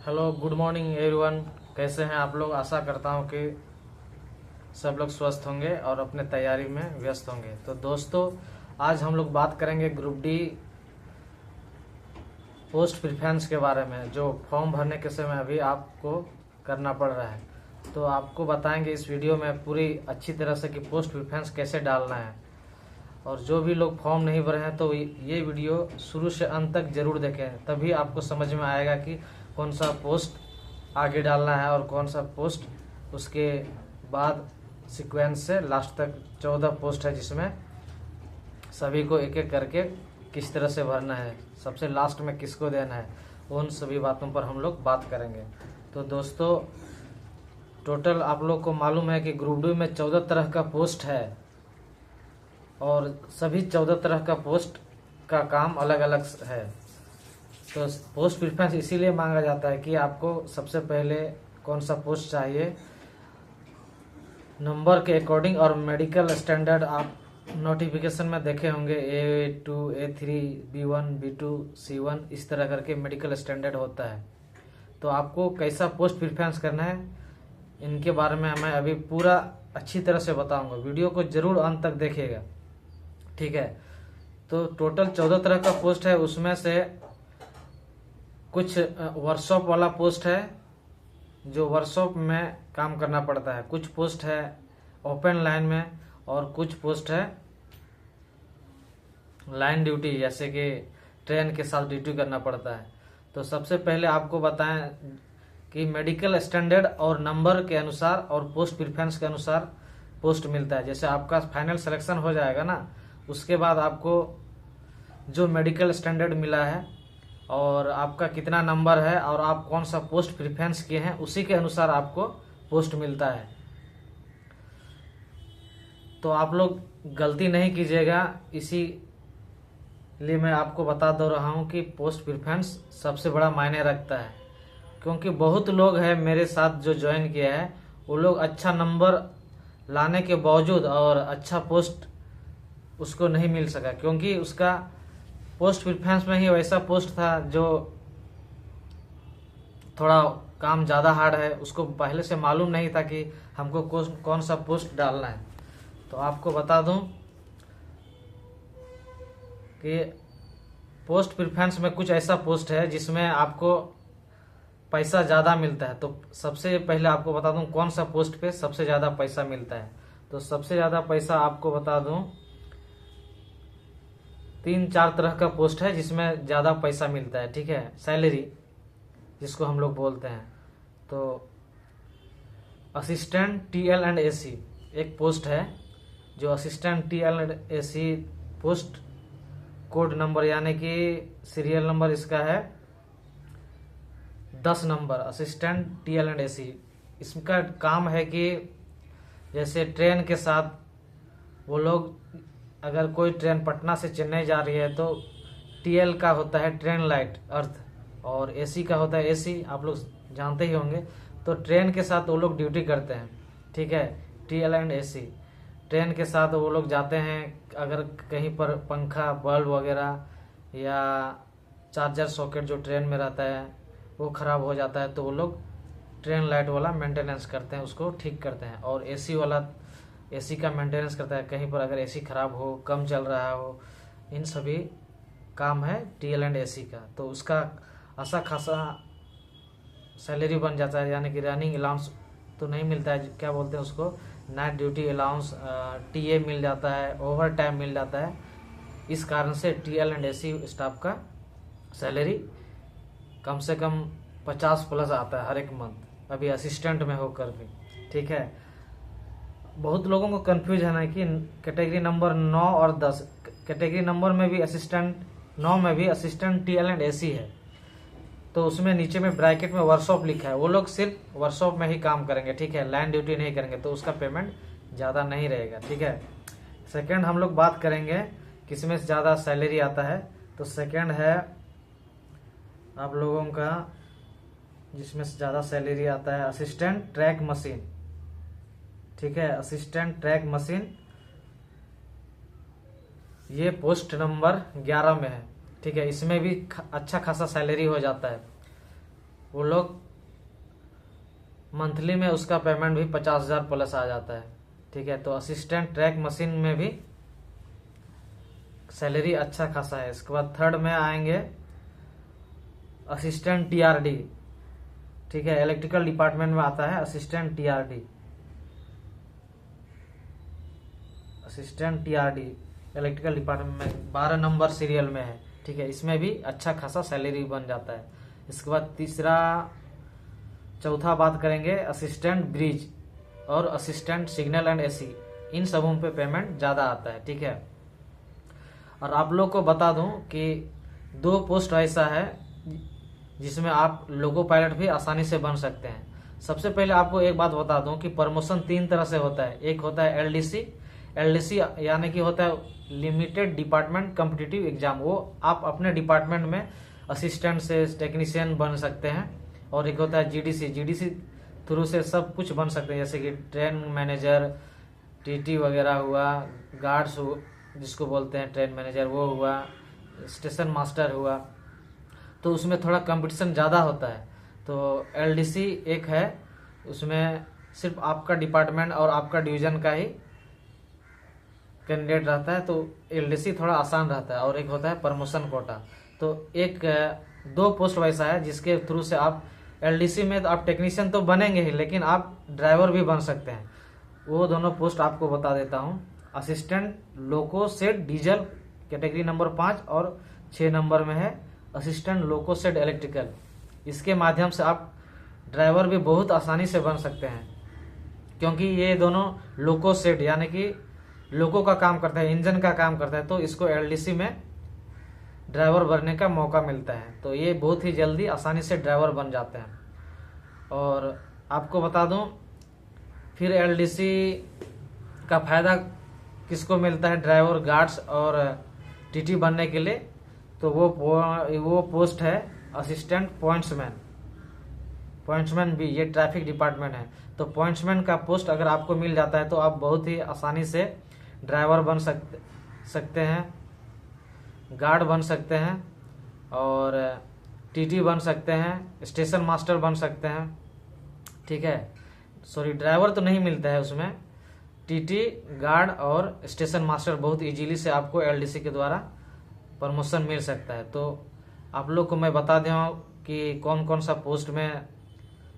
Hello, good morning everyone. कैसे हैं आप लोग? आशा करता हूं कि सब लोग स्वस्थ होंगे और अपने तैयारी में व्यस्त होंगे। तो दोस्तों, आज हम लोग बात करेंगे ग्रुप डी पोस्ट प्रिफरेंस के बारे में, जो फॉर्म भरने के समय अभी आपको करना पड़ रहा है। तो आपको बताएंगे इस वीडियो में पूरी अच्छी तरह से कि पोस्ट प्रिफरेंस कैसे डालना है। और जो भी लोग फॉर्म नहीं भरे हैं तो ये वीडियो शुरू से अंत तक जरूर देखें, तभी आपको समझ में आएगा कि कौन सा पोस्ट आगे डालना है और कौन सा पोस्ट उसके बाद सीक्वेंस से लास्ट तक 14 पोस्ट है, जिसमें सभी को एक एक करके किस तरह से भरना है, सबसे लास्ट में किसको देना है, उन सभी बातों पर हम लोग बात करेंगे। तो दोस्तों, टोटल आप लोग को मालूम है कि ग्रुप डी में 14 तरह का पोस्ट है और सभी 14 तरह का पोस्ट का काम अलग अलग है। तो पोस्ट प्रिफरेंस इसीलिए मांगा जाता है कि आपको सबसे पहले कौन सा पोस्ट चाहिए, नंबर के अकॉर्डिंग और मेडिकल स्टैंडर्ड आप नोटिफिकेशन में देखे होंगे, A2, A3, B1, B2, C1, इस तरह करके मेडिकल स्टैंडर्ड होता है। तो आपको कैसा पोस्ट प्रिफरेंस करना है, इनके बारे में मैं अभी पूरा अच्छी तरह से बताऊंगा। वीडियो को जरूर अंत तक देखिएगा, ठीक है। तो टोटल 14 तरह का पोस्ट है, उसमें से कुछ वर्कशॉप वाला पोस्ट है जो वर्कशॉप में काम करना पड़ता है, कुछ पोस्ट है ओपन लाइन में और कुछ पोस्ट है लाइन ड्यूटी, जैसे कि ट्रेन के साथ ड्यूटी करना पड़ता है। तो सबसे पहले आपको बताएं कि मेडिकल स्टैंडर्ड और नंबर के अनुसार और पोस्ट प्रिफरेंस के अनुसार पोस्ट मिलता है। जैसे आपका फाइनल सिलेक्शन हो जाएगा ना, उसके बाद आपको जो मेडिकल स्टैंडर्ड मिला है और आपका कितना नंबर है और आप कौन सा पोस्ट प्रिफरेंस किए हैं, उसी के अनुसार आपको पोस्ट मिलता है। तो आप लोग गलती नहीं कीजिएगा, इसीलिए मैं आपको बता दे रहा हूं कि पोस्ट प्रिफरेंस सबसे बड़ा मायने रखता है। क्योंकि बहुत लोग हैं मेरे साथ जो ज्वाइन किया है, वो लोग अच्छा नंबर लाने के बावजूद और अच्छा पोस्ट उसको नहीं मिल सका, क्योंकि उसका पोस्ट प्रिफरेंस में ही वैसा पोस्ट था जो थोड़ा काम ज़्यादा हार्ड है, उसको पहले से मालूम नहीं था कि हमको कौन सा पोस्ट डालना है। तो आपको बता दूं कि पोस्ट प्रिफरेंस में कुछ ऐसा पोस्ट है जिसमें आपको पैसा ज़्यादा मिलता है। तो सबसे पहले आपको बता दूं कौन सा पोस्ट पे सबसे ज़्यादा पैसा मिलता है। तो सबसे ज़्यादा पैसा आपको बता दूं 3-4 तरह का पोस्ट है जिसमें ज़्यादा पैसा मिलता है, ठीक है, सैलरी जिसको हम लोग बोलते हैं। तो असिस्टेंट TL&AC एक पोस्ट है, जो assistant TL&AC post code number यानी कि सीरियल नंबर इसका है 10 नंबर, असिस्टेंट TL&AC। इसका काम है कि जैसे ट्रेन के साथ वो लोग, अगर कोई ट्रेन पटना से चेन्नई जा रही है तो TL का होता है ट्रेन लाइट अर्थ और AC का होता है AC, आप लोग जानते ही होंगे। तो ट्रेन के साथ वो लोग ड्यूटी करते हैं, ठीक है, TL&AC। ट्रेन के साथ वो लोग जाते हैं, अगर कहीं पर पंखा बल्ब वगैरह या चार्जर सॉकेट जो ट्रेन में रहता है वो ख़राब हो जाता है, तो वो लोग ट्रेन लाइट वाला मेंटेनेंस करते हैं, उसको ठीक करते हैं। और AC वाला AC का मेंटेनेंस करता है, कहीं पर अगर AC खराब हो, कम चल रहा हो, इन सभी काम है TL&AC का। तो उसका अच्छा खासा सैलरी बन जाता है, यानी कि रनिंग अलाउंस तो नहीं मिलता है, क्या बोलते हैं उसको, नाइट ड्यूटी अलाउंस, TA मिल जाता है, ओवर टाइम मिल जाता है। इस कारण से TL&AC स्टाफ का सैलरी कम से कम 50+ आता है हर एक मंथ, अभी असिस्टेंट में होकर भी, ठीक है। बहुत लोगों को कंफ्यूज है ना कि कैटेगरी नंबर 9 और 10, कैटेगरी नंबर में भी असिस्टेंट 9 में भी असिस्टेंट TL&AC है, तो उसमें नीचे में ब्रैकेट में वर्कशॉप लिखा है, वो लोग सिर्फ वर्कशॉप में ही काम करेंगे, ठीक है, लाइन ड्यूटी नहीं करेंगे, तो उसका पेमेंट ज़्यादा नहीं रहेगा, ठीक है। सेकंड हम लोग बात करेंगे किसमें ज़्यादा सैलरी आता है। तो सेकंड है आप लोगों का जिसमें ज़्यादा सैलरी आता है असिस्टेंट ट्रैक मशीन, ठीक है, असिस्टेंट ट्रैक मशीन, ये पोस्ट नंबर 11 में है, ठीक है। इसमें भी अच्छा खासा सैलरी हो जाता है। वो लोग मंथली में उसका पेमेंट भी 50,000 प्लस आ जाता है। ठीक है, तो असिस्टेंट ट्रैक मशीन में भी सैलरी अच्छा खासा है। इसके बाद थर्ड में आएंगे असिस्टेंट टीआरडी। ठीक है, इलेक्ट्रिकल डिपार्टमेंट में आता है assistant TRD. Assistant TRD electrical department में 12 नंबर सीरियल में है। ठीक है, इसमें भी अच्छा खासा सैलरी बन जाता है। इसके बाद चौथा बात करेंगे असिस्टेंट ब्रिज और असिस्टेंट सिग्नल एंड एसी। इन सबों पे पेमेंट ज़्यादा आता है। ठीक है, और आप लोग को बता दूं कि 2 पोस्ट ऐसा है जिसमें आप लोको पायलट भी आसानी से बन सकते हैं। सबसे पहले आपको एक बात बता दूं कि प्रमोशन 3 तरह से होता है। एक होता है एलडीसी। एलडीसी यानी कि होता है लिमिटेड डिपार्टमेंट कॉम्पिटिटिव एग्जाम। वो आप अपने डिपार्टमेंट में असिस्टेंट से टेक्नीशियन बन सकते हैं। और एक होता है जीडीसी। जीडीसी थ्रू से सब कुछ बन सकते हैं, जैसे कि ट्रेन मैनेजर, टीटी वगैरह हुआ, गार्ड्स जिसको बोलते हैं ट्रेन मैनेजर वो हुआ, स्टेशन मास्टर हुआ। तो उसमें थोड़ा कंपटीशन ज़्यादा होता है। तो एलडीसी एक है, उसमें सिर्फ आपका डिपार्टमेंट और आपका डिवीजन का ही कैंडिडेट रहता है, तो एलडीसी थोड़ा आसान रहता है। और एक होता है प्रमोशन कोटा। तो 2 पोस्ट वैसा है जिसके थ्रू से आप एलडीसी में तो आप टेक्नीशियन तो बनेंगे ही, लेकिन आप ड्राइवर भी बन सकते हैं। वो दोनों पोस्ट आपको बता देता हूँ। Assistant loco set diesel category number 5 और 6 नंबर में है असिस्टेंट लोको सेट इलेक्ट्रिकल। इसके माध्यम से आप ड्राइवर भी बहुत आसानी से बन सकते हैं, क्योंकि ये दोनों लोको सेट यानी कि लोको का काम करता है, इंजन का काम करता है। तो इसको एलडीसी में ड्राइवर बनने का मौका मिलता है। तो ये बहुत ही जल्दी आसानी से ड्राइवर बन जाते हैं। और आपको बता दूं फिर एलडीसी का फायदा किसको मिलता है ड्राइवर, गार्ड्स और टीटी बनने के लिए। तो वो पोस्ट है असिस्टेंट पॉइंट्समैन। पॉइंट्समैन भी ये ट्रैफिक डिपार्टमेंट है। तो पॉइंट्समैन का पोस्ट अगर आपको मिल जाता है तो आप बहुत ही आसानी से ड्राइवर बन सकते हैं, गार्ड बन सकते हैं और टीटी बन सकते हैं, स्टेशन मास्टर बन सकते हैं। ठीक है, सॉरी ड्राइवर तो नहीं मिलता है उसमें, टीटी, गार्ड और स्टेशन मास्टर बहुत इजीली से आपको एलडीसी के द्वारा प्रमोशन मिल सकता है। तो आप लोग को मैं बता दूं कि कौन कौन सा पोस्ट में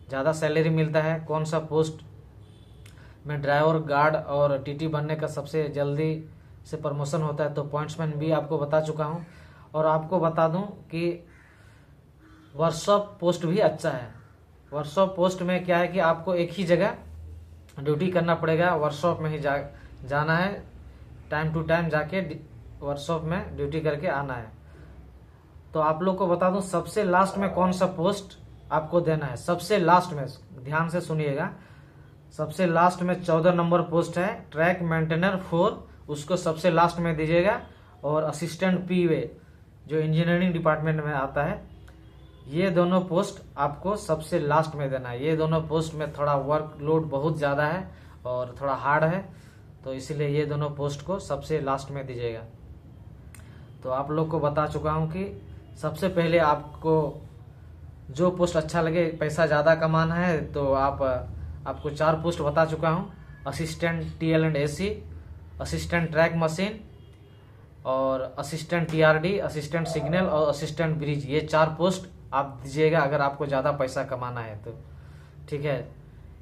ज़्यादा सैलरी मिलता है, कौन सा पोस्ट में ड्राइवर, गार्ड और टीटी बनने का सबसे जल्दी से प्रमोशन होता है। तो पॉइंट्समैन भी आपको बता चुका हूं। और आपको बता दूं कि वर्कशॉप पोस्ट भी अच्छा है। वर्कशॉप पोस्ट में क्या है कि आपको एक ही जगह ड्यूटी करना पड़ेगा, वर्कशॉप में ही जाना है, टाइम टू टाइम जाके वर्कशॉप में ड्यूटी करके आना है। तो आप लोग को बता दूं सबसे लास्ट में कौन सा पोस्ट आपको देना है। सबसे लास्ट में ध्यान से सुनिएगा, सबसे लास्ट में 14 नंबर पोस्ट है ट्रैक मेंटेनर 4, उसको सबसे लास्ट में दीजिएगा। और असिस्टेंट पीवे जो इंजीनियरिंग डिपार्टमेंट में आता है, ये दोनों पोस्ट आपको सबसे लास्ट में देना है। ये दोनों पोस्ट में थोड़ा वर्कलोड बहुत ज़्यादा है और थोड़ा हार्ड है, तो इसीलिए ये दोनों पोस्ट को सबसे लास्ट में दीजिएगा। तो आप लोग को बता चुका हूँ कि सबसे पहले आपको जो पोस्ट अच्छा लगे, पैसा ज़्यादा कमाना है, तो आपको 4 पोस्ट बता चुका हूँ। Assistant TL and AC, assistant track machine और असिस्टेंट टीआरडी, असिस्टेंट सिग्नल और असिस्टेंट ब्रिज। ये 4 पोस्ट आप दीजिएगा अगर आपको ज़्यादा पैसा कमाना है तो। ठीक है,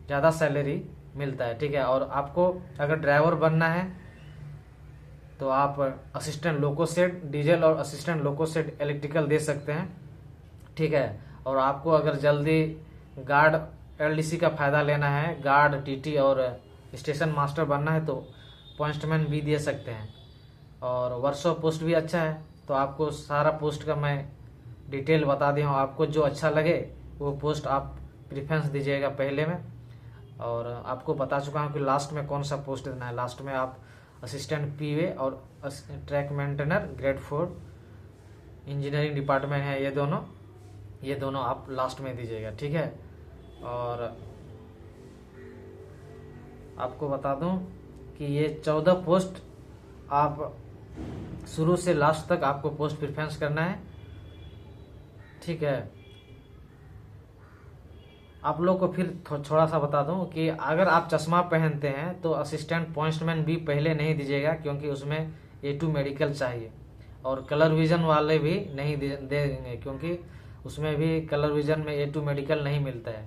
ज़्यादा सैलरी मिलता है। ठीक है, और आपको अगर ड्राइवर बनना है तो आप असिस्टेंट लोको सेट डीजल और असिस्टेंट लोको सेट इलेक्ट्रिकल दे सकते हैं। ठीक है, और आपको अगर जल्दी गार्ड एलडीसी का फ़ायदा लेना है, गार्ड, टीटी और स्टेशन मास्टर बनना है, तो पॉइंट्समैन भी दे सकते हैं। और वर्कशॉप पोस्ट भी अच्छा है। तो आपको सारा पोस्ट का मैं डिटेल बता दिया हूँ। आपको जो अच्छा लगे वो पोस्ट आप प्रेफरेंस दीजिएगा पहले में। और आपको बता चुका हूँ कि लास्ट में कौन सा पोस्ट देना है। लास्ट में आप असिस्टेंट पीवे और track maintainer grade 4 engineering department है, ये दोनों आप लास्ट में दीजिएगा। ठीक है, और आपको बता दूं कि ये 14 पोस्ट आप शुरू से लास्ट तक आपको पोस्ट प्रेफरेंस करना है। ठीक है, आप लोग को फिर थोड़ा सा बता दूं कि अगर आप चश्मा पहनते हैं तो असिस्टेंट पोस्टमैन भी पहले नहीं दीजिएगा, क्योंकि उसमें A2 मेडिकल चाहिए। और कलर विजन वाले भी नहीं देंगे, क्योंकि उसमें भी कलर विजन में A2 मेडिकल नहीं मिलता है।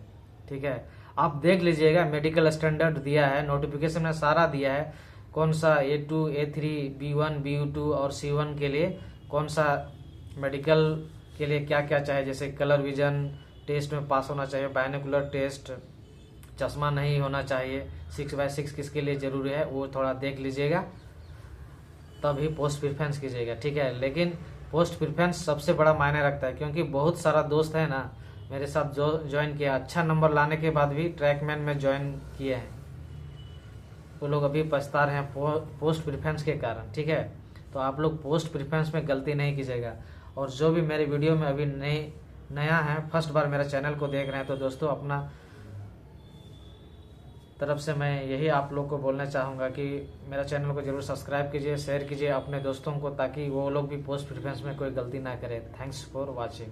ठीक है, आप देख लीजिएगा, मेडिकल स्टैंडर्ड दिया है, नोटिफिकेशन में सारा दिया है, कौन सा A2, A3, B1, B2 और C1 के लिए कौन सा मेडिकल के लिए क्या क्या चाहिए। जैसे कलर विजन टेस्ट में पास होना चाहिए, बायनोकुलर टेस्ट, चश्मा नहीं होना चाहिए, 6x6 किसके लिए जरूरी है वो थोड़ा देख लीजिएगा, तभी पोस्ट प्रिफरेंस कीजिएगा। ठीक है, लेकिन पोस्ट प्रिफरेंस सबसे बड़ा मायने रखता है, क्योंकि बहुत सारा दोस्त है ना मेरे साथ जो ज्वाइन किया, अच्छा नंबर लाने के बाद भी ट्रैकमैन में ज्वाइन किए हैं, वो लोग अभी पछता रहे हैं पोस्ट प्रिफरेंस के कारण। ठीक है, तो आप लोग पोस्ट प्रिफरेंस में गलती नहीं कीजिएगा। और जो भी मेरे वीडियो में अभी नया है, फर्स्ट बार मेरा चैनल को देख रहे हैं, तो दोस्तों अपना तरफ से मैं यही आप लोग को बोलना चाहूँगा कि मेरा चैनल को जरूर सब्सक्राइब कीजिए, शेयर कीजिए अपने दोस्तों को, ताकि वो लोग भी पोस्ट प्रिफरेंस में कोई गलती ना करें। Thanks for watching.